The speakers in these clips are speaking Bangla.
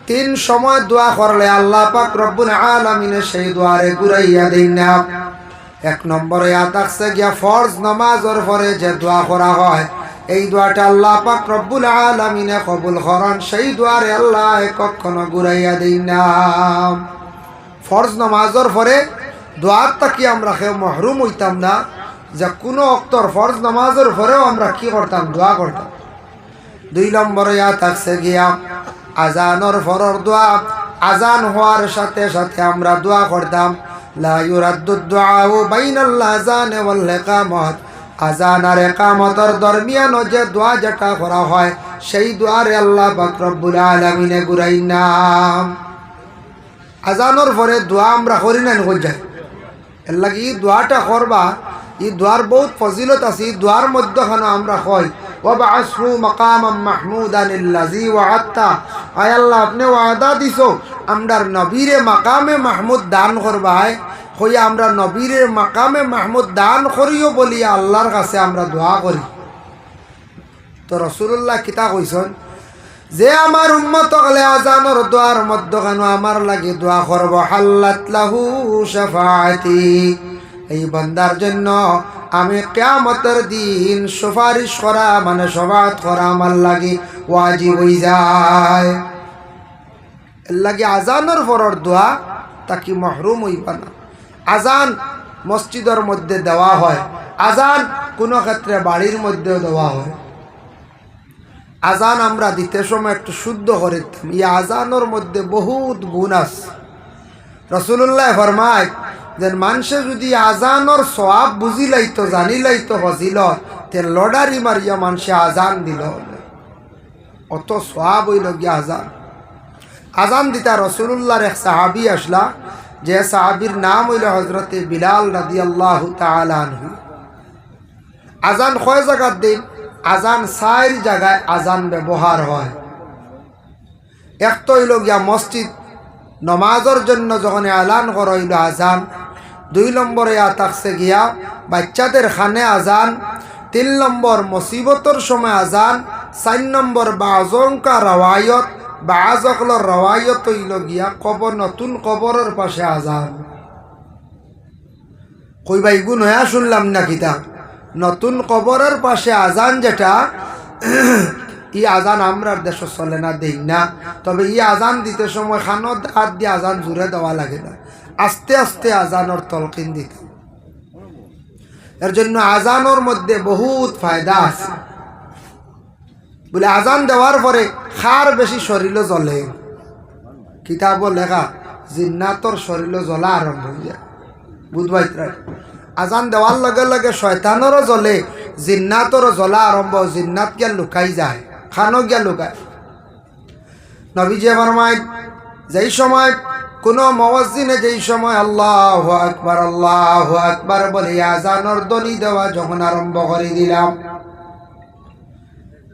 তিন সময় দোয়া করলে আল্লাহ পাক রব্বুল আলামিনে সেই দোয়ারে ঘুরাইয়া দেন না। এক নম্বরে থাকছে গিয়া ফরজ নামাজের পরে যে দোয়া করা হয়, এই দোয়াটা আল্লাহ পাক রব্বুল আলামিনে কবুল করেন, সেই দোয়ারে আল্লাহ কখনো ঘুরাইয়া দেন না। ফরজ নামাজের পরে দোয়ার তাকি আমরা কেউ মহরুম হইতাম না, যে কোনো অক্তর ফরজ নামাজের পরেও আমরা কি করতাম, দোয়া করতাম। দুই নম্বরে থাকছে গিয়া আজানের পরের দোয়া। আজান হওয়ার সাথে সাথে আমরা দোয়া করতাম, লা ইউরাদ্দু দুআউ বাইনাল আযানি ওয়াল ইকামত। আজান আর ইকামতের দরমিয়ান যে দোয়া যেটা করা হয়, সেই দোয়ারে আল্লাহ পাক রব্বুল আলামিনে ঘুরাই না। আজানের পরে দোয়া আমরা করি না যাই, এর লাগে এই দোয়াটা করবা, এই দোয়ার বহুত ফজিলত আছে। এই দোয়ার মধ্যখানে আমরা কই ওয়াবআসহু মাকামান মাহমুদান আল্লাযী ওয়া'আদতা, আয় আল্লাহ আপনি ওয়াদা দিছো আমরার নবীরে মাকামে মাহমুদ দান করবাই, হইয়া আমরা নবীরে মাকামে মাহমুদ দান করিও বলিয়া আল্লাহর কাছে আমরা দোয়া করি। তো রাসূলুল্লাহ কিতা কইছেন, যে আমার উম্মত হলে আজানের দোয়ার মধ্যখানে আমার লাগে দোয়া করব, হাল্লাত লাহু শাফাআতি, এই বান্দার জন্য আমি কিয়ামতের দিন সুপারিশ করা মানে শফাআত করা আমার লাগে ওয়াজিব হয়ে যায়। এর লাগে আজানের পরের দোয়া তাকে মাহরুম হইবা না। আজান মসজিদের মধ্যে দেওয়া হয়, আজান কোনো ক্ষেত্রে বাড়ির মধ্যেও দেওয়া হয়। আজান আমরা দিতে সময় একটু শুদ্ধ করে দিতাম, এই আজানের মধ্যে বহুত গুণ আছে। রাসূলুল্লাহ ফরমায় যে মানুষে যদি আজানের সওয়াব বুঝি লাইতো, জানি লাইতো ফজিলত, তে লড়ারি মারিয়া মানুষে আজান দিল, অত সওয়াব হইল গিয়া আজান। আজান দিতা রাসূলুল্লাহর এক সাহাবী আসলা, যে সাহাবীর নাম হইল হযরতে বিলাল রাদিয়াল্লাহু তাআলা আনহু। আজান কয় জায়গার দিন, আজান 4 জায়গায় আজান ব্যবহার হয়। এক তো হইল গিয়া মসজিদ নমাজের জন্য যখন এলান করা হইল আজান। 2 নম্বরে থাকছে গিয়া বাচ্চাদের খানে আজান। 3 নম্বর মুসিবতর সময় আজান। 4 নম্বর বাজঙ্কা রওয়ায়ত, বাজকলর রওয়ায়ত হইল গিয়া কবর, নতুন কবরের পাশে আজান। কই ভাই গুণ হইয়া শুনলাম না কিতা, নতুন কবরের পাশে আজান যেটা, এই আজান আমরার দেশে চলে না, দেই না। তবে এই আজান দিতে সময় খানত হাত দিয়ে আজান জুড়ে দেওয়া লাগে না, আস্তে আস্তে আজানোর তলকিন দিতে। এর জন্য আজানোর মধ্যে বহুত ফায়দা আছে। বলে আজান দেওয়ার পরে খার বেশি শরীরে জ্বলে, কিতাব লেখা জিন্নাতর শরীরে জ্বলা আরম্ভ হয়ে যায়, বুধবাই। আজান দেওয়ার লগে লগে শয়তানেরও জ্বলে, জিন্নাতরও জ্বলা আরম্ভ, জিন্নাত গিয়া লুকাই যায়, খানো গিয়া লুকায়। নবীজি ফরমায় যেই সময় কোনো মুয়াজ্জিনে যেই সময় আল্লাহু আকবার বলে আজানের ধ্বনি দেওয়া যখন আরম্ভ করে দিলাম,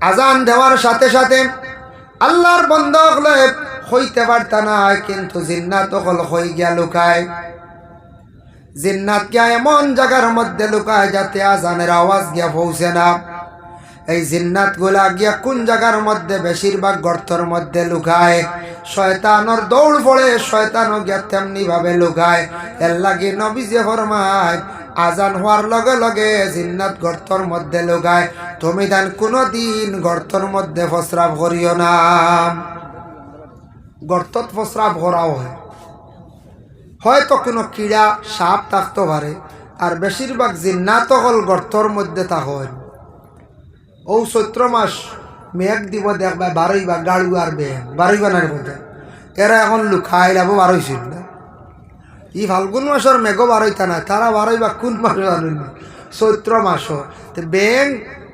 আজান দেওয়ার সাথে সাথে আল্লাহর বান্দা হলে হইতে পারত না, কিন্তু জিন্নাত হল হই গিয়া লুকায়। জিন্নাত গিয়া এমন জায়গার মধ্যে লুকায় যাতে আজানের আওয়াজ গিয়া পৌঁছে না। এই জিন্নাত গুলা গিয়া কোন জায়গার মধ্যে, বেশিরভাগ গর্তর মধ্যে লুকায়। শয়তানের দৌড় পড়ে, শয়তানও গিয়া তেমনি ভাবে লুকায়। এর লাগে নবীজি ফরমায় আজান হওয়ার লগে লগে জিন্নাত গর্তর মধ্যে লুকায়। তুমি দেন কোনদিন গর্তর মধ্যে প্রস্রাব করিও না। গর্তত প্রস্রাব করাও হয়, হয়তো কোনো কিড়া সাপ থাকতে পারে, আর বেশিরভাগ জিন্নাত হল গর্তর মধ্যে থাকেন। ও চৈত্র মাস মেঘ দিব দেখবা, বারইবা গাড়ু আর বেগ বারইবা না মধ্যে, এরা এখন লুকাই লাভ বারইছিল না। ই ফাল্গুন মাসের মেঘও বারইতা না, তারা বারইবা কোন মাস জানেন, চৈত্র মাস। তো ব্যাং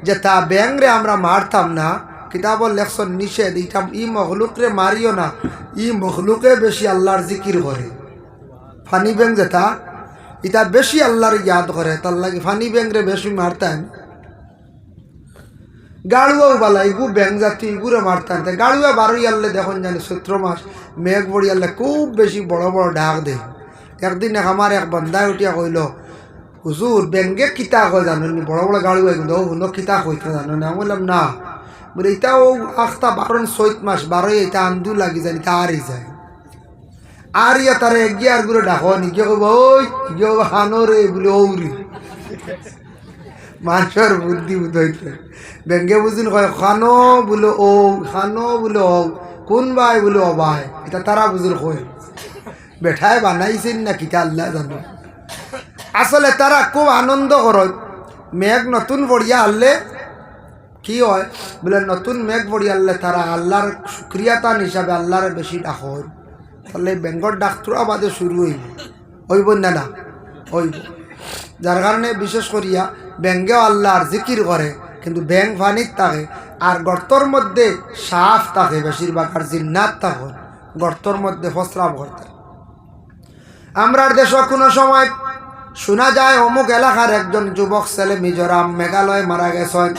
যেটা ব্যাং রে আমরা মারতাম না, কিতাবর লেখছন নিষেধ, ইটা ই মখলুকরে মারিও না, ই মখলুকে বেশি আল্লাহর জিকির করে। ফানি ব্যাং যেটা এটা বেশি আল্লাহর ইয়াদ করে, তার লাগে ফানি ব্যাং রে বেশি মারতেন। গাড়ুয়াও বালা, ইগু ব্যাং জাতি ইগুরে মারতেন। গাড়ুয়া বারোই আনলে দেখুন জানি চৈত্র মাস মেঘ বড়ি আনলে খুব বেশি বড় বড় ডাক দেয়। একদিন আমার এক বন্ধায় উঠিয়া কইল, হুজুর ব্যাঙ্গে কিতা কয় জানো নি, বড় বড় গাড়ুয়া কিন্তু হুনো কিতা কইতে জানো না। আমি বললাম না, বলে এটাও আখতা 12 মাস এটা আন্দু লাগি জানি তা আরই যায় আর ইয়া তারা এগিয়ে আর গুলো ডাকো নিকে ওই গিয়ে হানো রে বলে ওরি মানুষের বুদ্ধি বুঝতে ব্যাংকে বুঝিন কয় খানো বলে ও খানো বলে ও কোন ভাই বলে ও ভাই এটা তারা বুঝিল কয় বেঠায় বানাইছেন না কিতা আল্লাহ জানো আসলে তারা খুব আনন্দ করে মেঘ নতুন বড়িয়া আনলে কি হয় বলে নতুন মেঘ বড়িয়া আনলে তারা আল্লাহর শুক্রিয়াতান হিসাবে আল্লাহর বেশি ডাকর তাহলে বেঙ্গর ডাক্তার বাদে শুরু হইব না না হইব যার কারণে বিশেষ করিয়া ব্যাঙ্গেও আল্লাহর জিকির করে কিন্তু ব্যাং ফানিত থাকে আর গর্তর মধ্যে সাফ থাকে বেশিরভাগ আর জিন্নাত থাকে গর্তর মধ্যে ফসরাব করতে আমরার দেশ কোনো সময় শোনা যায় অমুক এলাকার একজন যুবক ছেলে মিজোরাম মেঘালয় মারা গেছেন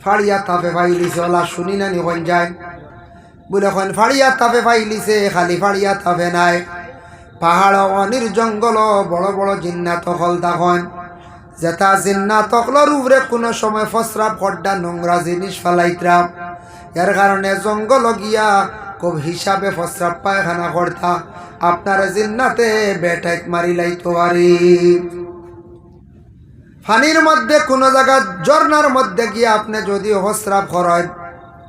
ফাড়িয়া তাপে পাইলিছে ওলা শুনি না নিখন যায় বলে এখন ফাড়িয়া তাপে পাইলিছে খালি ফাড়িয়া তাপে নাই পাহাড় অনির জঙ্গল বড় বড় জিন্নাত হল তখন যেটা জিন্নাত হলর উপরে কোনো সময় ফসরাব খড্ডা নোংরা জিনিস ফেলাইতাম এর কারণে জঙ্গল গিয়া খুব হিসাবে ফসরাব পায়খানা করতা আপনার জিন্নাতে বেটাইত মারি লাইতো পারি পানির মধ্যে কোনো জায়গা ঝর্নার মধ্যে গিয়া আপনি যদি ফসরাব করেন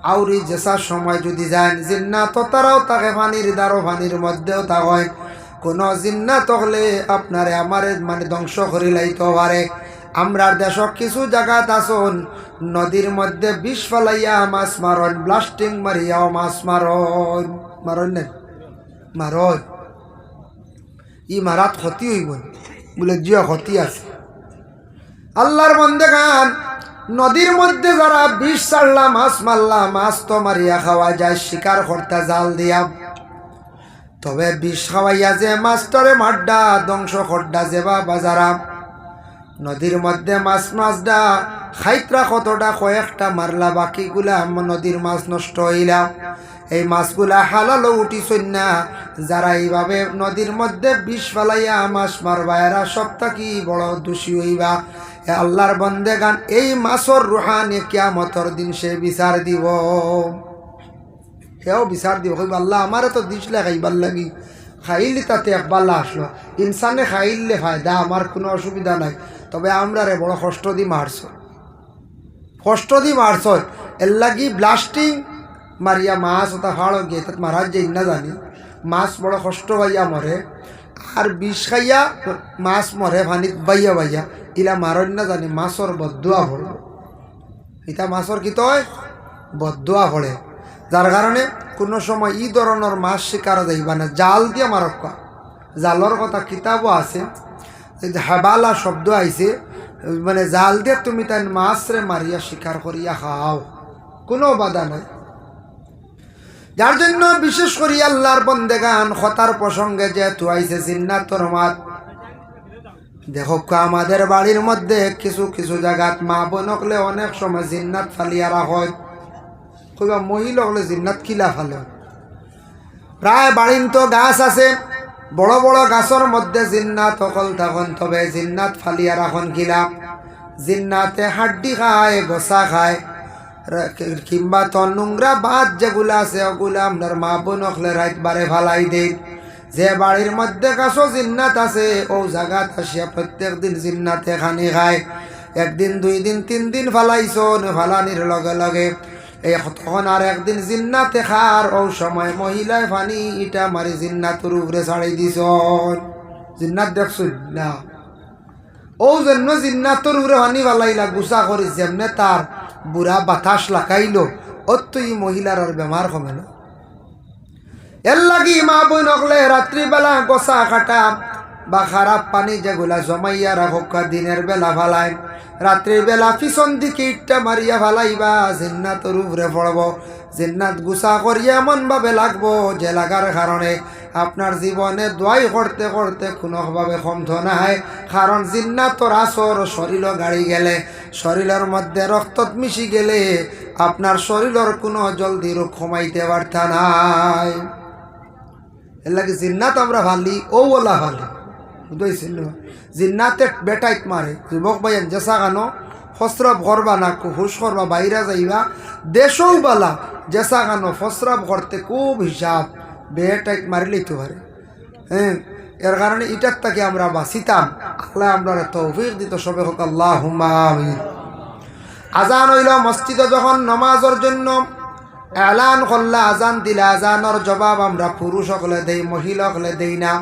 আউরি যেসার সময় যদি যান জিন্নাত তারাও তাকে পানির দ্বারো পানির মধ্যেও থাকেন কোনো জিন্নাত হলে আপনারে আমারে মানে ধ্বংস করে লাইতে পারে আমরার দেশক কিছু জায়গাত আসুন নদীর মধ্যে বিষ ফেলাইয়া মাছ মারন ব্লাস্টিং মারিয়াও মাছ মারন মারন না মারন ই মারাত ক্ষতি হইব বলে জিয়া ক্ষতি আছে আল্লাহর বন্দে গান নদীর মধ্যে যারা বিষ ছাড়লা মাছ মারলা মাছ তো মারিয়া খাওয়া যায় শিকার করতে জাল দিয়া তবে বিষ খাওয়াইয়া যে মাছটারে মাড্ডা ধ্বংস খড্ডা যেবা বাজারা নদীর মধ্যে মাছ মাছডা খাইত্রা কতটা কয়েকটা মারলা বাকিগুলা নদীর মাছ নষ্ট হইলা এই মাছগুলা হালালো উঠিছই না যারা এইভাবে নদীর মধ্যে বিষ ফেলাইয়া মাছ মারবা এরা সবটা কি বড় দোষী হইবা আল্লাহর বন্দে গান এই মাছর রুহানি কিয়ামতের দিন সে বিচার দিব সেও বিচার দিব কইবা আল্লাহ আমারে তো দিসলে খাইবার লাগি খাইলি তাতে একবাল্লা আসলো ইনসানে খাইলে ফায়দা আমার কোনো অসুবিধা নাই তবে আমরা রে বড় কষ্ট দি মারছ এর লাগি ব্লাস্টিং মারিয়া মাছ ওটা ফাড় গিয়ে তাত মারার যাই না জানি মাছ বড় কষ্ট পাইয়া মরে আর বিষ খাইয়া মাছ মরে পানিত বাইয়া বাইয়া ইলা মারন না জানি মাছর বদুয়া পড়ে এটা মাছর কি তয় বদুয়া পড়ে যার কারণে কোনো সময় ই ধরনের মাছ শিকার যাইবা না জাল দিয়ে মারক জালর কথা কিতাবও আছে হেবালা শব্দ আইছে মানে জাল দিয়ে তুমি তাই মাছরে মারিয়া শিকার করিয়া খাও কোনো বাধা নাই যার জন্য বিশেষ করি আল্লাহর বন্দেগান খতার প্রসঙ্গে যেহেতু আইছে জিন্নাতর মাত দেখো আমাদের বাড়ির মধ্যে কিছু কিছু জায়গাত মা বোনকলে অনেক সময় জিন্নাত ফালিয়া রাখয় কইবা মহিলা হলে জিন্নাত কিলা ফালে প্রায় বাড়িন তো গাছ আছে বড় বড় গাছের মধ্যে জিন্নাত সকল তখন তবে জিন্নাত ফালিয়া রাখন কিলা জিন্নাতে হাড্ডি খায় গোসা খায় কিংবা তো নোংরা বাদ যেগুলা আছে ওগুলা আপনার মা বোন হলে রাত বারে ফালাই দেয় যে বাড়ির মধ্যে গাছও জিন্নাত আছে ও জায়গাত আসিয়া প্রত্যেক দিন জিন্নাতে খানি খায় একদিন 2 দিন 3 দিন ফালাইছ ফালানির লগে লগে এই তখন আর একদিন জিন্নাতে খার ও সময় মহিলায় ফানি ইটা মারি জিন্নাতের উপরে ছাড়ি দিছ জিন্নাত দেখছ না ও জন্য জিন্নাতের উপরে ফানি ফালাইলা গুসা করি যেমনে তার বুড়া বাতাস লাগাইল ওর তো এই মহিলার আর বেমার কমে না এর লাগি মা বোন হলে রাত্রিবেলা গোসা কাটা বা খারাপ পানি যেগুলা জমাইয়া রাখা দিনের বেলা ফালাই রাত্রিবেলা পিছন দিকে ইটটা মারিয়া ফালাইবা জিন্নাতের উপরে পড়ব জিন্নাত গুসা করিয়া এমনভাবে লাগবো যে লাগার কারণে আপনার জীবনে দোয়াই করতে করতে কোনোভাবে কমত নাই কারণ জিন্নাতর আসর শরীর গাড়ি গেলে শরীরের মধ্যে রক্ত মিশি গেলে আপনার শরীরের কোনো জলদি রোগ কমাইতে পারতা নাই এর লাগে জিন্নাত আমরা ভালি ও ওলা ভালি বুঝতে জিন্নাতে বেটাইত মারে যুবক ভাইয়ের জেসা গানো ফসরব করবা না, হুশ করবা, বাইরে যাইবা, দেশও বালা জেসা কানো ফসরব করতে খুব হিসাব বেটাইক মারি লইতে পারে। হ্যাঁ, এর কারণে এটার থেকে আমরা বাঁচিতাম। আল্লাহ আমরা তৌফিক দিত, সবে হোক আল্লাহুম্মা আমিন। আজান হইল মসজিদে যখন নমাজের জন্য এলান করলে, আজান দিলে আজানের জবাব আমরা পুরুষ হকলে দেই, মহিলা হকলে দেই না।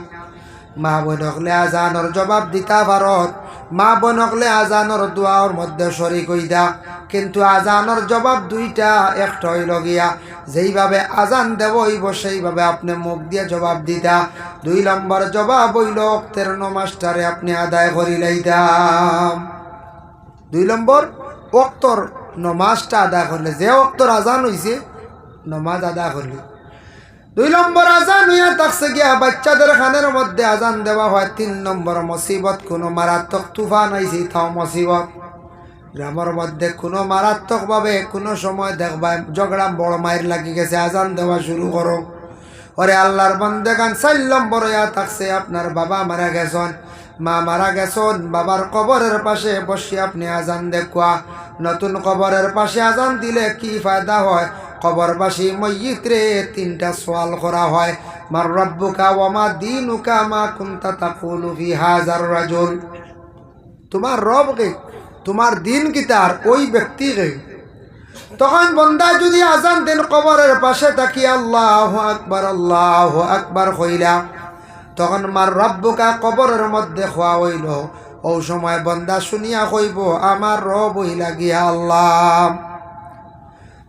মা বোন হকলে আজানের জবাব দিতা ভারত, মা বোন হকলে আজানের দোয়ার মধ্যে শরিক হইতা। কিন্তু আজানের জবাব দুইটা, একটা হইল গিয়া যেইভাবে আজান দেব হইব সেইভাবে আপনি মুখ দিয়ে জবাব দিতা। 2 নম্বর জবাব হইল অক্তের নমাজটারে আপনি আদায় করি লাইতাম। 2 নম্বর অক্তর নমাজটা আদায় করলে, যে অক্তর আজান হইছে নমাজ আদায় করলে। 2 নম্বর আজান হইয়া থাকছে গিয়া বাচ্চাদের খানের মধ্যে আজান দেওয়া হয়। 3 নম্বর মুসিবত, কোনো মারাত্মক তুফান আইছে তাও মুসিবত। গ্রামের মধ্যে কোনো মারাত্মকভাবে কোনো সময় দেখবা ঝগড়া বড় মায়ের লাগি গেছে, আজান দেওয়া শুরু করো। ওরে আল্লাহর বান্দাগান 4 নম্বর হইয়া থাকছে আপনার বাবা মারা গেছেন, মা মারা গেছেন, বাবার কবরের পাশে বসে আপনি আজান দেখুয়া। নতুন কবরের পাশে আজান দিলে কি ফায়দা হয়? কবরবাসী মইয়িত রে 3টা সওয়াল করা হয়। মার রাব্বুকা ওয়া মা দীনুকা মা কুনতা তাকুলু ফি হাযার রাজুল। তোমার রব কে, তোমার দিন কি তার ওই ব্যক্তি কে। তখন বন্দা যদি আজান দেন কবরের পাশে তাকিয়ে আল্লাহু আকবার কইলা, তখন মার রাব্বুকা কবরের মধ্যে খোয়া হইল। ও সময় বন্দা শুনিয়া কইব আমার রব হইলা গিয়া আল্লাহ।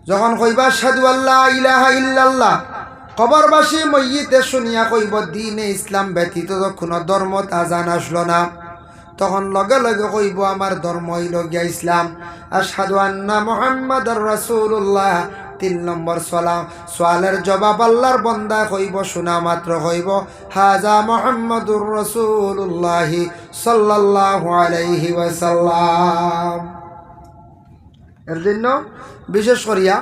যখন কইবা আশহাদু আল্লা ইলাহা ইল্লাল্লাহ, কবরবাসী মইয়িতে শুনিয়া কইব দ্বীনে ইসলাম ব্যতীত কোনো ধর্মত আজান আসলো না। তখন লগে লগে কইব আমার ধর্ম হইল গিয়া ইসলাম। আশহাদু আন্না মুহাম্মাদুর রাসূলুল্লাহ। 3 নম্বর সোয়ালের জবাব আল্লাহর বান্দা কইব, শোনা মাত্র কইব হাজা মুহাম্মাদুর রাসূলুল্লাহ সাল্লাল্লাহু আলাইহি ওয়াসাল্লাম। এর জন্য বিশেষ করিয়া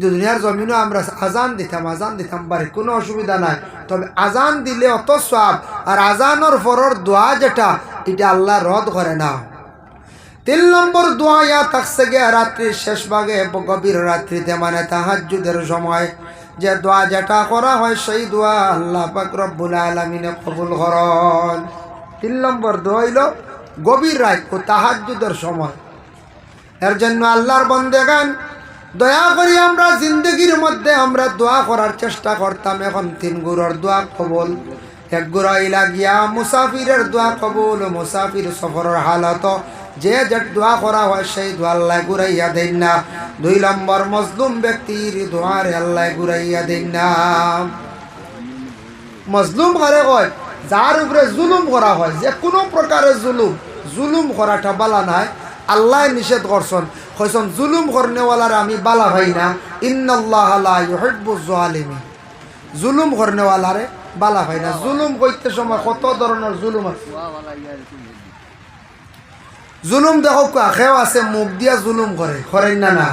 দুনিয়ার জমিনও আমরা আজান দিতাম পারি, কোনো অসুবিধা নাই। তবে আজান দিলে অত সওয়াব, আর আজানোর পরের দোয়া যেটা, এটা আল্লাহ রদ করে না। 3 নম্বর দোয়া ইয়া থাকছে গিয়া রাত্রির শেষ ভাগে, গভীর রাত্রিতে মানে তাহাজ্জুদের সময় যে দোয়া যেটা করা হয়, সেই দোয়া আল্লাহ পাক রব্বুল আলামিনে কবুল করেন। 3 নম্বর দোয়া হইল গভীর রাত ও তাহাজ্জুদের সময়। এর জন্য আল্লাহর বান্দাগান দয়া করি আমরা জিন্দগির মধ্যে আমরা দোয়া করার চেষ্টা করতাম। এখন 3 গুরুর দোয়া কবুল। 1 গুরু ইলা গিয়া মুসাফিরের দোয়া কবুল। মুসাফির সফরের হালত যে দোয়া করা হয় সেই দোয়া আল্লাহ ঘুরাইয়া দেন না। 2 নম্বর মজলুম ব্যক্তির দোয়ারে আল্লাহ ঘুরাইয়া দেন না। মজলুম কারে কয়? যার উপরে জুলুম করা হয়, যে কোনো প্রকারের জুলুম করাটা বালা নাই। আল্লাহ নিষেধ করছেন, কইছেন জুলুম করনেওয়ালার আমি বালা ভাই না। ইন্নাল্লাহ লা ইউহিব্বুজ জালিমিন। জুলুম করনেওয়ালারে বালা ভাই না। জুলুম কইতে সময় কত ধরনের জুলুম আছে। জুলুম দেখো কেউ আছে মুখ দিয়া জুলুম করেন না না।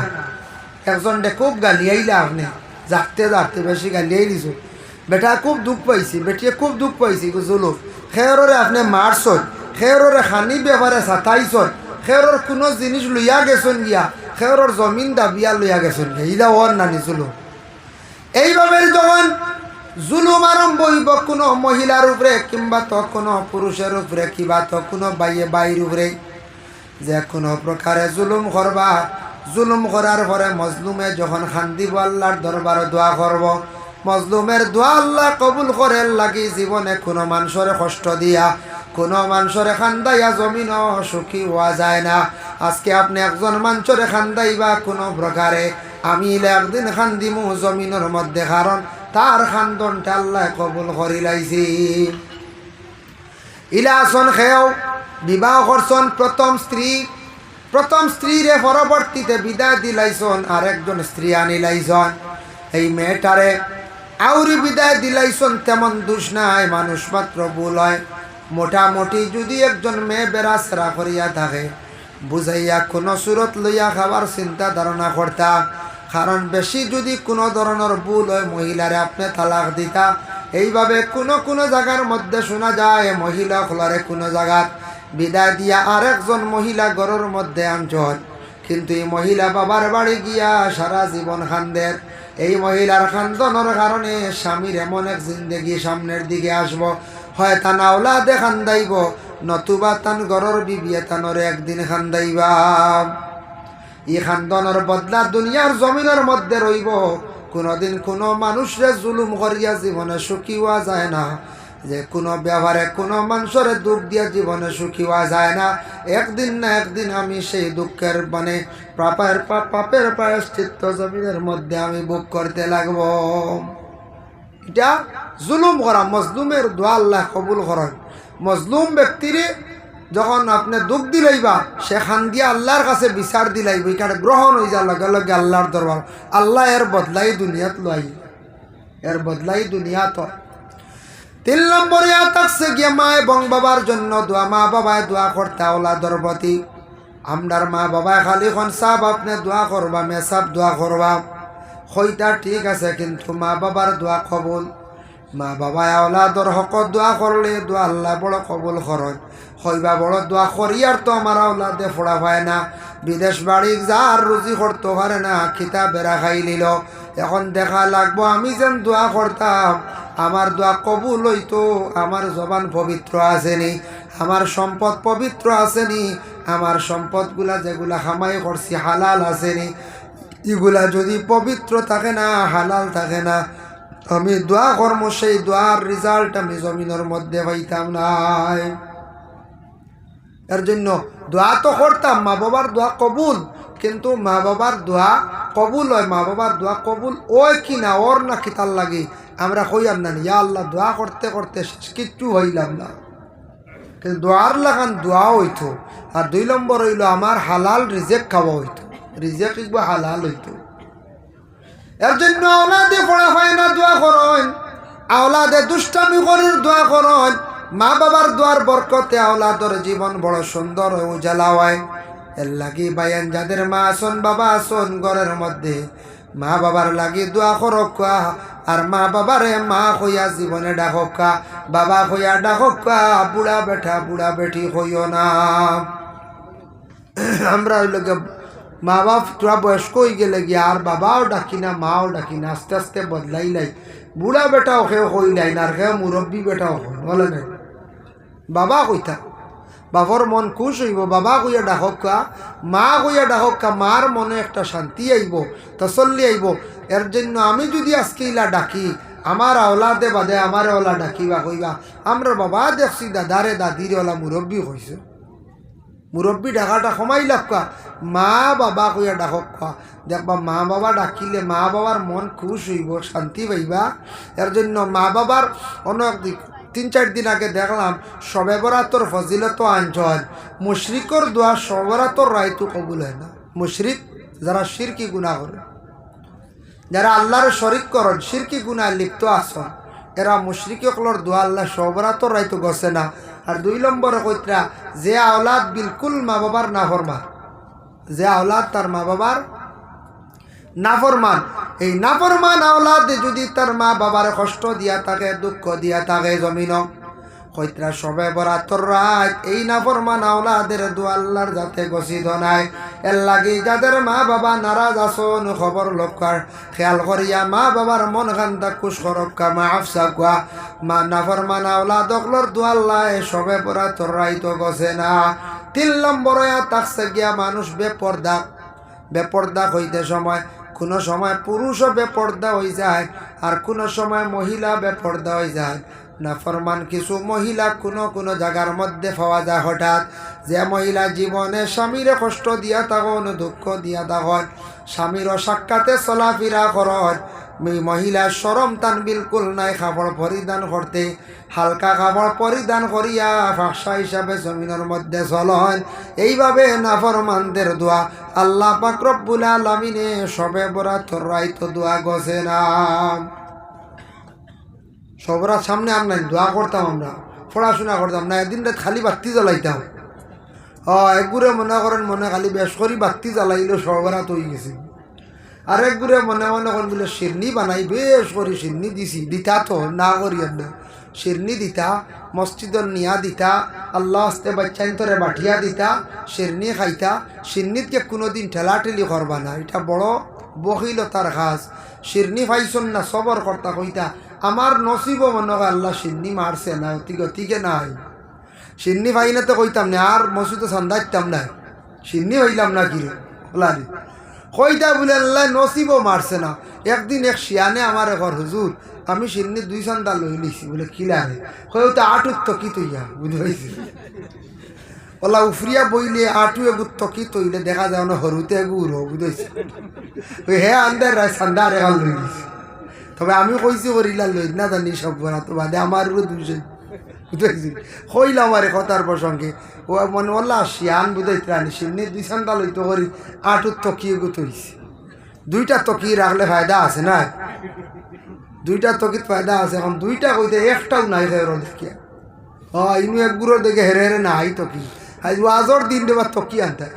একজন খুব গালি আইলা, আপনি যাতে বেশি গালি আইলিছো, বেটা খুব দুঃখ পাইছি, বেটিয়ে খুব দুঃখ পাইছি। জুলুম খেয়রে আপনি মারছন, খেয়রে খানি ব্যাপারে ছাতাইছন, খেয়র কোনো জিনিস লইয়া গেছেন গিয়া, খেয়র জমিন দাবিয়া লইয়া গেছেন গিয়া, ইলা ওর নানি জুলুম। এইভাবে যখন জুলুম আরম্ভ হইব কোনো মহিলার উপরে, কিংবা তো কোনো পুরুষের উপরে, কিংবা তো কোনো বাইর উপরে, যে কোনো প্রকারে জুলুম করবা, জুলুম করার পরে মজলুমে যখন খান্দিব আল্লাহর দরবারে দোয়া করব, মজলুমের দোয়া আল্লাহ কবুল করে। লাগি জীবনে কোনো মানুষের কষ্ট দিয়া, কোনো মানুষের খান্দাইয়া জমিনও সুখী হওয়া যায় না। আজকে আপনি একজন মানুষের খান্দাইবা কোনো প্রকারে, আমি একদিন খান্দিমু জমিনের মধ্যে, কারণ তার খান্দনটা আল্লাহ কবুল করি লাইছি। ইলাসন খেয়েও বিবাহ করছন প্রথম স্ত্রীরে পরবর্তীতে বিদায় দিলাইছন, আর একজন স্ত্রী আনিলাইছন। এই মেয়েটারে আউরি বিদায় দিলাইছন, তেমন দোষ নাই, মানুষ মাত্র ভুল হয়। মোটামুটি যদি একজন মেয়ে বেড়াচেরা করিয়া থাকে, বুঝাইয়া কোনো সুরত লইয়া খাবার চিন্তা ধারণা করতা। কারণ বেশি যদি কোনো ধরনের ভুল হয়, মহিলারে আপনি তালাক দিতা। এইভাবে কোনো জায়গার মধ্যে শোনা যায় মহিলা খোলারে কোনো জায়গার বিদায় দিয়া আরেকজন মহিলা ঘরের মধ্যে আনছন। কিন্তু এই মহিলা বাবার বাড়ি গিয়া সারা জীবন খান্দের। এই মহিলার খান্দনের কারণে স্বামীর এমন এক জিন্দেগি সামনের দিকে আসব, হয় তান আওলাদে খান্দাইব, নতুবা তান ঘরের বিবিয়ে তানরে একদিন খান্দাইবা। এই খান্দনের বদলা দুনিয়ার জমিনের মধ্যে রইব। কোনোদিন কোনো মানুষরে জুলুম করিয়া জীবনে সুখী হওয়া যায় না, যে কোনো ব্যবহারে কোনো মানুষের দুঃখ দিয়া জীবনে সুখী হওয়া যায় না। একদিন না একদিন আমি সেই দুঃখের মানে পাপের প্রায়শ্চিত্ত জমিনের মধ্যে আমি ভোগ করতে লাগব। এটা জুলুম করা, মজলুমের দোয়া আল্লাহ কবুল করেন। মজলুম ব্যক্তিরে যখন আপনি দুঃখ দিলাইবা, সেখান দিয়ে আল্লাহর কাছে বিচার দিলাইব, এখানে গ্রহণ হয়ে যাওয়ার লগে লগে আল্লাহর দরবার আল্লাহ এর বদলাই দুনিয়াত লাই, এর বদলাই দুনিয়াত। 3 নম্বরে থাকছে গিয়ে মা এবং বাবার জন্য দোয়া। মা বাবায় দোয়া করতে আওলাদর প্রতি। আমরার মা বাবায় খালি খন সাব আপনি দোয়া করবা, মেসাব দোয়া করবা, হইতা ঠিক আছে, কিন্তু মা বাবার দোয়া কবুল। মা বাবায় আওলাদর হক দোয়া করলে দোয়া আল্লাহ বড় কবুল করেন। হইবা বড় দোয়া করিয়ার তো আমার আওলাদে ফোড়া পায় না, বিদেশ বাড়ি যার রুজি করতে পারে না, খিতা বেড়া খাই নিল। এখন দেখা লাগবো আমি যেন দোয়া করতাম, আমার দোয়া কবুল হইতো, আমার জবান পবিত্র আসেনি, আমার সম্পদ পবিত্র আসেনি, আমার সম্পদগুলা যেগুলা খামাই করছি হালাল আসেনি, এগুলা যদি পবিত্র থাকে না, হালাল থাকে না, আমি দোয়া কর্ম সেই দোয়ার রেজাল্ট আমি জমিনের মধ্যে পাইতাম নাই। এর জন্য দোয়া তো করতাম, মা বাবার দোয়া কবুল, কিন্তু মা বাবার দোয়া কবুল হয়, মা বাবার দোয়া কবুল ওই কি না ওর না কিতার লাগে আমরা কইয়ার না, ইয়া আল্লাহ দোয়া করতে করতে কিচ্ছু হইলাম না। কিন্তু দোয়ার লাগান দোয়া হইতো। আর 2 নম্বর হইল আমার হালাল রিজেক খাওয়া হইতো, রিজেক হালাল হইতো। এর জন্য আওলাদে পড়া হয় না দোয়া করেন, আওলাদে দুষ্টামি করির দোয়া করেন। মা বাবার দোয়ার বরকতে আওলাদর জীবন বড় সুন্দর উজালা হয়। এর লাগি বায়ান যাদের মা আসন বাবা আসন ঘরের মধ্যে, মা বাবার লাগি দোয়া করক্কা, আর মা বাবারে মা হইয়া জীবনে ডাকক্কা, বাবা হইয়া ডাকক্কা, বুড়া বেঠা বুড়া বেঠি হইও না। আমরা হইল মা বাপ তোরা বয়স্ক হয়ে গেলে গিয়া আর বাবাও ডাকি না, মাও ডাকি না, আস্তে আস্তে বদলাই লাই। বুড়া বেটাও খেয়ে হই নাই না, আর খেয়ে মুরব্বী বেটাও হয় বলে নাই। বাবা কইতা বাবার মন খুশ হইব, বাবা কইয়া ডাকক্কা, মা কইয়া ডাকক্কা, মার মনে একটা শান্তি আইব, তসল্লি আইব। এর জন্য আমি যদি আজকে ইলা ডাকি, আমার আওলাদে বাদে আমার ওলা ডাকিবা কইবা আমরা বাবা দেখছি দাদারে দাদির ওলা মুরব্বী হয়েছে, মুরব্বী ডাকাটা কমাই লাগা, মা বাবা কইয়া ডাকা দেখবা, মা বাবা ডাকিলে মা বাবার মন খুশ হইব, শান্তি পাইবা। এর জন্য মা বাবার অনেক দিক 3-4 দিন আগে দেখলাম শবে বরাতর ফজিলত আঞ্চল, মুশরিকর দোয়া শবে বরাতর রায়তো কবুল হয় না। মুশরিক যারা শিরকি গুনাহ করে, যারা আল্লাহর শরিক করেন, শিরকি গুনাহ লিপ্ত আসন, এরা মুশরিকগুলোর দোয়া আল্লাহ শবে বরাতর রায়তো গছে না। আর 2 নম্বরে কইত্রা যে আওলাদ বিলকুল মা বাবার নাফরমান, যে আওলাদ তার মা বাবার নাফরমান, এই নাফরমান আওলাদ যদি তার মা বাবার কষ্ট দিয়া থাকে, দুঃখ দিয়া থাকে, জমিন কইত্রা সবে বরাতর রাত এই নাফরমান আওলাদের দোয়া আল্লাহর যাতে গছিত নাই। এর লাগি যাদের মা বাবা নারাজ আসন খবর লক্ষার খেয়াল করিয়া মা বাবার মন খান্দা খুশ করক্কা, মা আফসা কুয়া, মা নাফরমান আওলাদকলর দোয়া আল্লাহ সবে বরাতর রাইতো গছে না। 3 নম্বরে থাকছে গিয়া মানুষ বেপর্দা। বেপর্দা হইতে সময় কোনো সময় পুরুষও বেপর্দা হয়ে যায়, আর কোনো সময় মহিলা বেপর্দা হয়ে যায়। নাফরমান কিছু মহিলা কোনো জায়গার মধ্যে পাওয়া যায় হঠাৎ, যে মহিলা জীবনে স্বামীরে কষ্ট দিয়া তখন দুঃখ দিয়া তখন স্বামীর সাক্ষাতে চলাফেরা করেন, মহিলার শরম তান বিলকুল নাই কাপড় পরিধান করতে, হালকা কাপড় পরিধান করিয়া ফাঁসা হিসাবে জমিনের মধ্যে চলন। এইভাবে নাফরমানদের দোয়া আল্লাহ পাক রব্বুল আলামিনে সবে বরাতর রাইতো দোয়া গছে না। সবরা সামনে আর নাই দোয়া করতাম, আমরা পড়াশোনা করতাম না, একদিন রাত খালি বাতি জ্বালাইতাম। একগুড়ে মনে করেন মনে খালি বেশ করি বাতি জ্বালাইলেও সবরাত হয়ে গেছে। আরেক গুড়ে মনে মনে করেন বলে শিরনি বানাই বেশ করে শিরনি দিছি দিতা তো না করি না শিরনি দিতা মসজিদর নিয়া দিতা আল্লাহ আস্তে বাচ্চাইন তোরে বাঠিয়া দিতা শিরনি খাইতা শিরনিতকে কোনোদিন ঠেলাঠেলি করবা না, এটা বড় বহিলতার কাজ। শিরনি পাইছন না সবর কর্তা কইতা আমার নসিব মনে হয় আল্লাহ শিরনি মারছে না অতিকে নাই শিরনি পাই না তো কইতাম না আর মসজিদে সন্ধ্যাইতাম না শিরনি হইলাম না কি ওলারি কইতা বলে আল্লাহ নসিবও মারছে না। একদিন এক শিয়ানে আমার ঘর হুজুর আমি শিরনি 2 চান্দা লই লিছি বলে কিলারে কইতা আটুত তো কি তৈয়া বুঝতে পাইছি ওলা উফরিয়া বইলে আটু এগুত তকি তৈলে দেখা যায় না হরুতে এগুর বুঝেছি ওই হে আন্দার রায় চান্দা রেখাল লই লিছি। তবে আমি কইছি করিলা লই না জানি সব করা তো বাদে আমারও দুইজন বুঝেছি কইলাম আমার কথার প্রসঙ্গে ও মনে বললা শিয়ান বুঝাইতে রানি শিরনি 2 চান্দা লইতে করি আটুর তকি এগুত হইছে। 2টা তকি রাখলে ফায়দা আছে না, 2টা তকিত ফায়দা আছে। এখন 2টা কইতে একটাও নাই খেয়ে দেখিয়া ইনু এক গুড়োর দেখে হেরে হেরে নাই তকি আজ ওয়াজর দিন দেবার তকি আনতে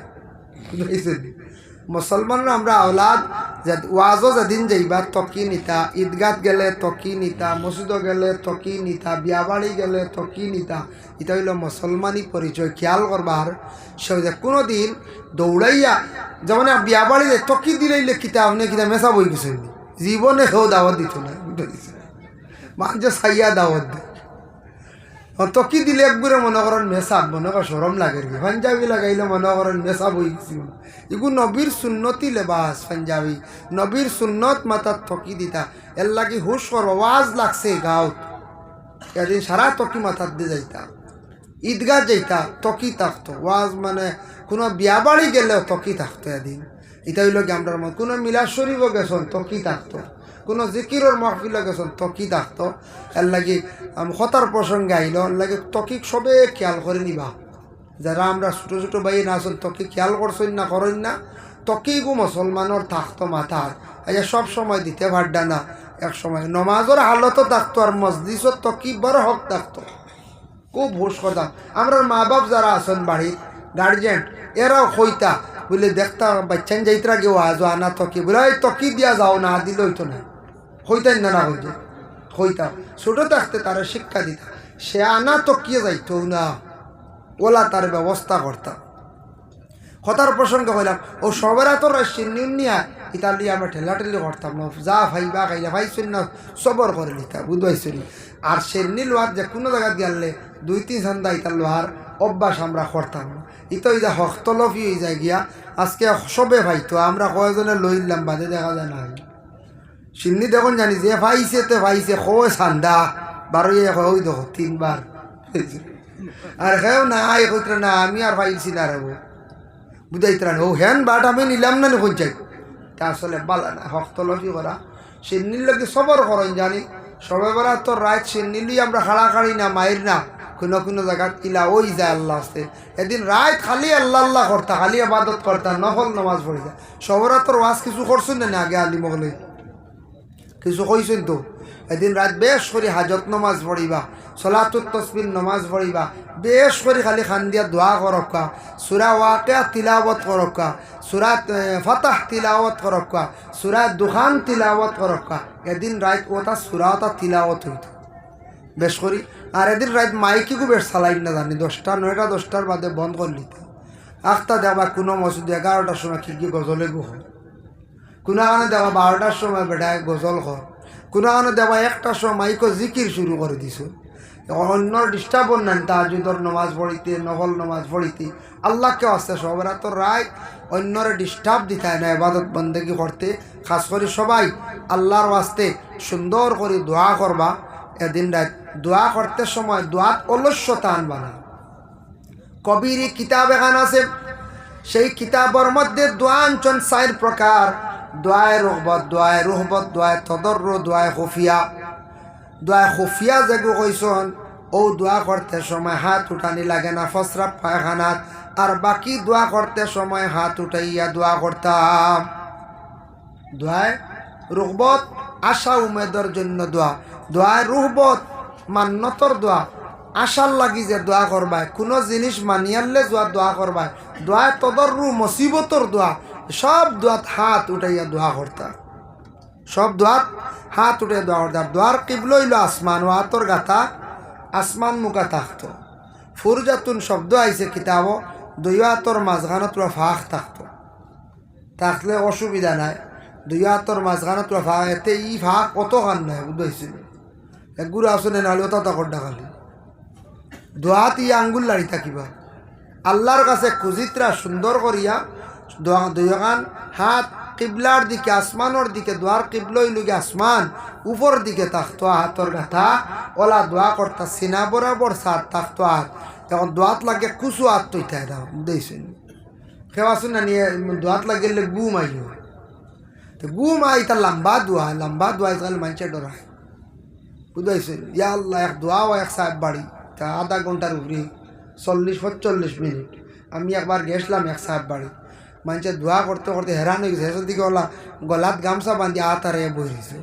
মুসলমানরা আমরা আওলাদ ওয়াজও যেদিন যাইবা তকি নিতা, ঈদগাত গেলে তকি নিতা, মসজিদ গেলে তকি নিতা, বিয়া বাড়ি গেলে তকি নিতা, এটা হইল মুসলমানি পরিচয়। খেয়াল করবার সে কোনো দিন দৌড়াইয়া যেমন বিয়া বাড়ি যায় তকি দিলেইলে কিতা আপনি কিতা মেশা বই গেছে জীবনে কেউ দাওয়াত দিত না বুঝতে মানুষ সাইয়া দাওয়াত দেয় তকি দিলে একবারে মনে করেন মেসাব মনে কর সরম লাগে কি পাঞ্জাবি লাগাইলে মনে করেন মেসাব হয়ে গেছি এগুলো নবীর সুন্নতি লেবাস পাঞ্জাবি নবীর সুন্নত মাতার তকি দিতা এর লাগি হুশ করো ওয়াজ লাগছে গাঁত এদিন সারা তকি মাথার দিয়ে যাইতা ঈদগাহ যাইতা তকি থাকতো ওয়াজ মানে কোনো বিয়া বাড়ি গেলেও তকি থাকতো এদিন এটা হইল কি আমরা কোনো মিলাদ শরীফও গেছেন তকি থাকতো কোনো জিকিরর মাহফিলে গেছেন তকি থাকতো এর লাগি হতার প্রসঙ্গে আইল এর লাগে তকি সবে খেয়াল করে নিবা যারা আমরা ছোটো ছোটো ভাই না আছেন তকি খেয়াল করছেন না করেন না তকি গো মুসলমানের থাকতো মাথার আচ্ছা সব সময় দিতে পারডা না এক সময় নমাজের হালতও থাকতো আর মসজিদত তকি বড় হক থাকতো খুব হুশ করতাম। আমরা মা বাপ যারা আছেন বাড়ির গার্জেন এরাও কইতা বলে দেখতা বাচ্চান যাইতরা কেউ আজ আনা তকি বলে এই তকি দিয়া যাও না দিল হইতো না হইতাই না না হইতে হইতাম ছোটো থাকতে তারা শিক্ষা দিতাম সে আনা তকিয়ে যাইতো না ওলা তার ব্যবস্থা করতাম। কথার প্রসঙ্গে হইলাম ও সবেরা তো সিন্নিউন নিয়া ইতালি আমরা ঠেলাঠেলি করতাম না যা ভাইবা খাইলা ভাইছুন না সবর করে নিতাম বুঝবাইছুন। আর সেরনি লোহার যে কোনো জায়গা গেলে 2-3 চান্দা ইতার লোহার অভ্যাস আমরা করতাম না ইতো ইটা হস্তলফি হয়ে যায় গিয়া আজকে সবে ভাইতো আমরা কয়জনে লইলাম বাদে দেখা যায় না সিন্নি দেখুন জানি যে ভাইছে তে ভাইছে কয় চান্দা 12 ওই দেখো 3 বার আর খেয়েও না কইতরা না আমি আর ভাইছি না রেবো বুঝাইতরা ও হ্যান বাট আমি নিলাম না নি চাই তা আসলে বালা না হস্তলফি করা সিন্নির লোকে সবর করেন জানি সবে বেড়া তো রাত সিন্নিলি আমরা খাড়াখাড়ি না মায়ের না কোনো কোনো জায়গা কিলা ওই যায় আল্লাহ আসতে এদিন রাত খালি আল্লাহ আল্লাহ করতা খালি আবাদত করতা নফল নমাজ পড়ি যায় সবরা তোর ওয়াজ কিছু করছেন না আগে আলি মগলে কিছু কইছেন তো এদিন রাত বেশ করে হাজত নমাজ পড়িবা সলাতুত তসবির নমাজ পড়িবা বেশ করে খালি খান দিয়া দোয়া করক্কা সূরা ওয়াকিয়া তিলাওয়াত করক্কা সূরা ফাতাহ তিলাওয়াত করক্কা সূরা দুখান তিলাওয়াত করক্কা এদিন রাত ওটা সূরা ওটা তিলাওয়াত হইত বেশ করি। আর এদিন রাত মাইকি খুব বেশ চালাই না জানি 10টা 9টা 10টার বাদে বন্ধ করে নিতে আখটা দেবা কোনো মসজিদ 11টার সময় কি গজলে গো কোনো কারণে দেবা 12টার সময় বেটায় গজল কর কোনো কারণে দেবা 1টার সময় মাইকো জিকির শুরু করে দিছ অন্য ডিস্টার্ব নাই তাহাজ্জুদের নমাজ পড়িতে নফল নমাজ পড়িতে আল্লাহকে আসতে সবেরা তো রায় অন্যরে ডিস্টার্ব দিতায় না ইবাদত বন্দেগি করতে খাস করে সবাই আল্লাহর ওয়াস্তে সুন্দর করে দোয়া করবা এদিন রাত দোয়া করতে সময় দোয়াত অলস্যতা আনবা না। কবির কিতাব এখান আছে সেই কিতাবের মধ্যে দোয়া আনছেন 4 প্রকার দোয়ায় রহবত দোয়ায় রহবত দোয়ায় তদর্র দোয়ায় খুফিয়া। দোয়া খুফিয়া যেগু কইসন ও দোয়া করতে সময় হাত উঠানি লাগে না ফসরাব পায়খানাত আর বাকি দোয়া করতে সময় হাত উঠাইয়া দোয়া করতাম। দোয়ায় রুহবত আশা উমেদের জন্য দোয়া দোয়ায় রুহবত মান্যতর দোয়া আশার লাগি যে দোয়া করবায় কোনো জিনিস মানিয়ালে দোয়া করবায় দোয়ায় তদর্রু মুসিবতর দোয়া সব দোয়াত হাত উঠাইয়া দোয়া করতা, সব দোয়াত হাত উঠে দোয়া করতা। দোয়ার কিবল হইল আসমান, ও হাতর গাথা আসমান মুখা থাকতো। ফুরজাতুন শব্দ আইছে কিতাব, দুই হাতর মাঝখানত পুরো ফাঁক থাকতো, থাকলে অসুবিধা নাই। দুই হাতর মাঝখানত পুরো ফাঁক, এতে ই ফাঁক কত খান নাই বুঝাইছিল। একগুলো আসনে নাহলে ওটা তখন ডাকালি দোয়াত ই আঙ্গুল লাড়ি থাকিবা আল্লাহর কাছে খুঁজিত্রা সুন্দর করিয়া দুইখান হাত কিবলার দিকে আসমানোর দিকে, দোয়ার কিবলই লুগে আসমান উপর দিকে থাকতো, হাতর গাথা ওলা দোয়া করতা সিনা বরাবর সার থাকতো। হাত এখন দোয়াত লাগে কুচু হাত তৈতাই দাও বুঝেছেন, খেওয়াছুন না নিয়ে দোয়াত লাগিলে গুম আইও, তো গুম আই তা লম্বা দোয়া তাহলে মানুষের ডরায় বুঝাইছেন। ইয়া আল্লাহ এক দোয়া ও এক সাহেব বাড়ি তা আধা ঘন্টার উপরে 40-45 মিনিট। আমি একবার গেছিলাম এক সাহেব বাড়ি, মানুষের দোয়া করতে করতে হেরান হয়ে গেছে, শেষের দিকে ওলা গলাত গামছা বান্ধি আতারে বই রয়েছে।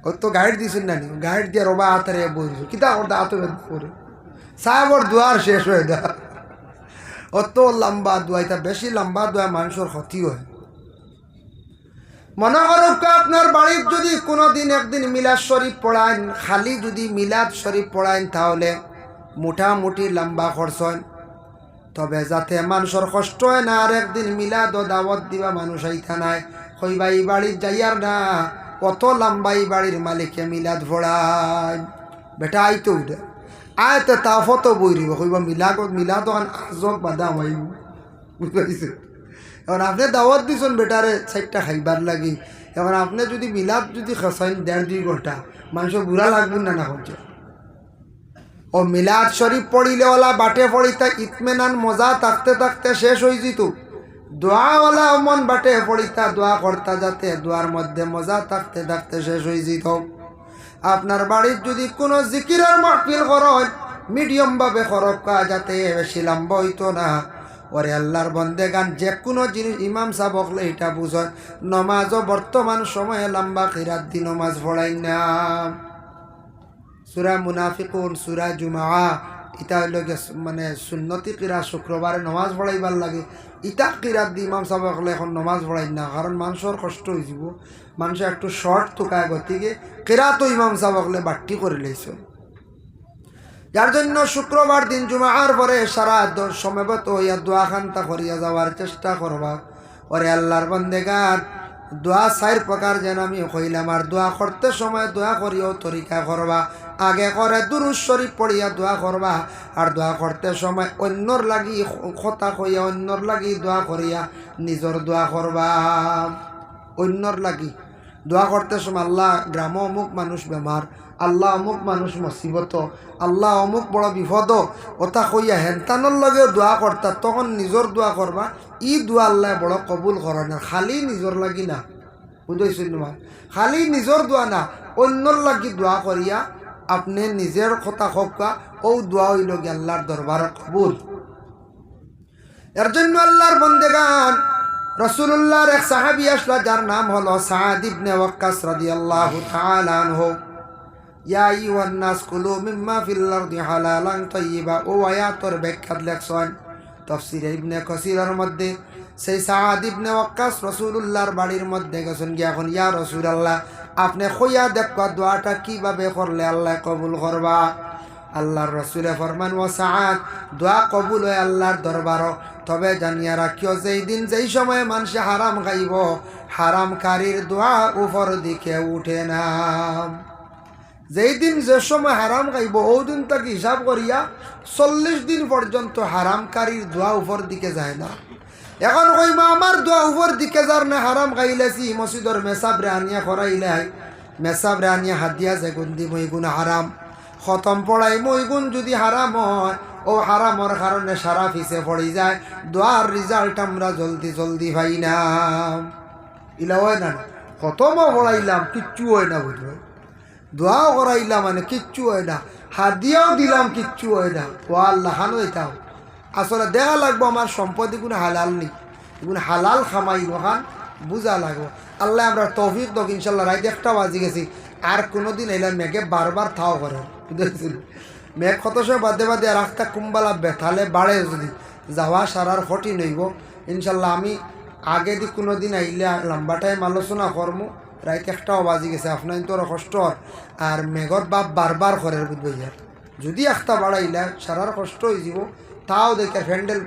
ও তো গাইড দিয়েছেন না, গাইড দিয়ে রবা আতারে বই রয়েছে, কিতা করতে আত করে সাহেবর দোয়ার শেষ হয়ে দেয়। অত লম্বা দোয়া, এটা বেশি লম্বা দোয়া মানুষের ক্ষতি হয়। মনে করুক আপনার বাড়ির যদি কোনোদিন একদিন মিলাদ শরীফ পড়াইন, খালি যদি মিলাদ শরীফ পড়াইন তাহলে মোটামুটি লম্বা খরচ হয়, তবে যাতে মানুষের কষ্ট হয় না। আর একদিন মিলাদ ও দাওয়াত দিবা মানুষ আইতা নাই, কইবা এই বাড়ির যাইয়ার না, কত লম্বা এই বাড়ির মালিকে মিলাদ পড়ায়, বেটা আইতো উঠে আয়তে তাফত বই দিব, কইবা মিলাদ আজব বাধা হই বুঝতে। এখন আপনি দাওয়াত দিছেন বেটারে 4টা খাইবার লাগি, এখন আপনি যদি মিলাদ যদি খেসাইন 1.5-2 ঘন্টা, মানুষের বুড়া লাগবেন না না হচ্ছে। ও মিলাদ শরীফ পড়িলে ওলা বাটে পড়িতা ইতমেনান মজা থাকতে থাকতে শেষ হয়ে যেত। দোয়াওয়ালা মন বাটে পড়িতা দোয়া করতা যাতে দোয়ার মধ্যে মজা থাকতে থাকতে শেষ হয়ে যেত। আপনার বাড়ির যদি কোনো জিকিরের মাহফিল করেন মিডিয়াম ভাবে খরকা, যাতে বেশি লম্বা হইতো না। ওরে আল্লাহর বন্দেগান যে কোনো জিনিস ইমাম সাহেব হলে এটা বুঝেন, নমাজও বর্তমান সময়ে লম্বা খিরাত দি নমাজ পড়াই না। সূরা মুনাফিকুন, সূরা জুমআ, এটা হইল মানে সুন্নতি কিরা, শুক্রবারে নমাজ পড়াইবার লাগে। ইটা কিরাত দি ইমাম সাহেব হলে এখন নমাজ পড়াই না, কারণ মানুষের কষ্ট হয়ে যাব, মানুষ একটু শর্ট থুকায় গতিকে কিরাতও ইমাম সাহেব হলে বাট্টি করে লইছ। যার জন্য শুক্রবার দিন জুমার পরে সারা সমবেত হইয়া দোয়া খান্তা করিয়া যাওয়ার চেষ্টা করবা। ওরে আল্লাহর বন্দেগান দোয়া 4 প্রকার যেন আমি কইলাম, আর দোয়া করতে সময় দোয়া করিও তরিকা করবা। আগে করে দুরূদ শরীফ পড়িয়া দোয়া করবা, আর দোয়া করতে সময় অন্যর লাগি কথা কইয়া অন্যর লাগি দোয়া করিয়া নিজের দোয়া করবা। অন্যর লাগি দোয়া করতে সময় আল্লাহ গ্রাম অমুক মানুষ বেমার, আল্লাহ অমুক মানুষ মুসিবত, আল্লাহ অমুক বড় বিপদ, ওটা কইয়া হেনতানোর লগেও দোয়া করতা, তখন নিজের দোয়া করবা। ই দোয়া আল্লাহ বড় কবুল করে না, খালি নিজের লাগি না বুঝেছেন তোমার, খালি নিজের দোয়া না, অন্যর লাগি দোয়া করিয়া আপনি নিজের কথা হকা, ও দোয়া হইল গিয়ে আল্লাহর দরবার কবুল। এর জন্য আল্লাহর বন্দেগান রাসূলুল্লাহর এক সাহাবী আসলা, যার নাম হলো সাদ ইবনে ওয়াক্কাস রাদিয়াল্লাহু তাআলা আনহু। ইয়া আইয়ুহান নাস কুলু মিম্মা ফিল আরদি হালালান তাইয়্যিবা, ও আয়াতের ব্যাখ্যা লেখছেন তাফসীর ইবনে কাসীরের মধ্যে। সেই সাদ ইবনে ওয়াক্কাস রাসূলুল্লাহর বাড়ির মধ্যে গেছেন গিয়া, এখন ইয়া রাসূলুল্লাহ আপনি কইয়া দেখবা দোয়াটা কিভাবে করলে আল্লাহ কবুল করবা। আল্লাহর রাসূলে ফরমান, ও সাদ দোয়া কবুল হয় আল্লাহর দরবার, তবে জানিয়া রাখিও যেই দিন যেই সময় মানুষ হারাম খাইব, হারামকারীর দোয়া উপর দিকে উঠে না। যেই দিন যে সময় হারাম খাইব ওই দিন তাকে হিসাব করিয়া 40 দিন পর্যন্ত হারামকারীর দোয়া উপর দিকে যায় না। এখন কইমা আমার দোয়া উপর দিকে যার না, হারাম খাইলেছি মসজিদর মেসাবরে আনিয়া করাইলে, মেসাবরে আনিয়া হাত দিয়া যে গুন্দি মইগুণ হারাম, খতম পড়াই মইগুণ যদি হারাম হয়, ও হারামর কারণে সারা ফিসে পড়ে যায়, দোয়ার রেজাল্ট আমরা জলদি জলদি পাই না। ইলা হয় না, খতমও পড়াইলাম কিচ্ছু হয় না, বুঝবে দোয়াও করাইলাম মানে কিচ্ছু হয় না, হাত দিয়াও দিলাম কিচ্ছু হয় না। ও আল্লাহ হানো এটাও আসলে দেখা লাগবো আমার সম্পদ এগুলো হালাল নেই, এগুলো হালাল খামাই ওখান বুঝা লাগবো। আল্লাহ আমরা তৌফিক দোক ইনশাল্লাহ। রাইতে 1টা বাজি গেছি, আর কোনোদিন এলাম মেঘে বারবার থাও করে বুঝেছিল, মেঘ কত সময় বাদে বাদে রাস্তা কুম্বালা বেথালে বাড়ে, যদি যাওয়া সারার ফটি নইব ইনশাল্লাহ আমি আগে দি কোনো দিন আইলে লম্বা টাইম আলোচনা করমু। রাইত 1টাও বাজি গেছে, আপনার তোর কষ্ট আর মেঘর বাপ বারবার ঘরের বুঝবাইয়ার যদি একটা বাড়াইলা সারার কষ্ট হয়ে যাব। তাও দেখে ফ্যান্ডেল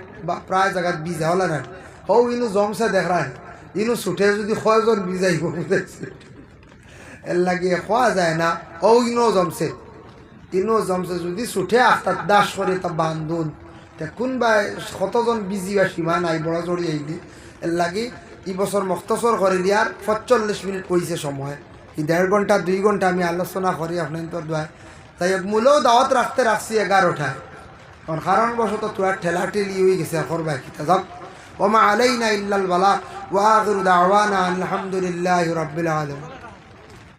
প্রায় জায়গায় বিজা হলে না হও ইনু জমছে দেখায় ইনু ছুটে যদি কয়জন বিজাইব বুঝাইছে এর লাগিয়ে খোয়া যায় না। ও ইনো জমছে যদি ছুটে আখতার দাস করে তা বান্ধুন তে কোনবা কতজন বিজি বা সীমা নাই বড় জড়ি আইলি। এর লাগি এই বছর মখতসর করে দিয়ার 45 মিনিট কইছে সময়, এই 1.5 ঘন্টা 2 ঘন্টা আমি আলোচনা করি আপনার তোর দোয়ায়। তাই মূলেও দাওয়াত রাখছি 11টায়, কারণ বশত তোর ঠেলা ঠেলি হয়ে গেছে করবা কিতা যাক। ওমা আলাইনা ইল্লাল বালাগ ওয়া আখিরু দাওয়ানা আলহামদুলিল্লাহি রাব্বিল আলামিন।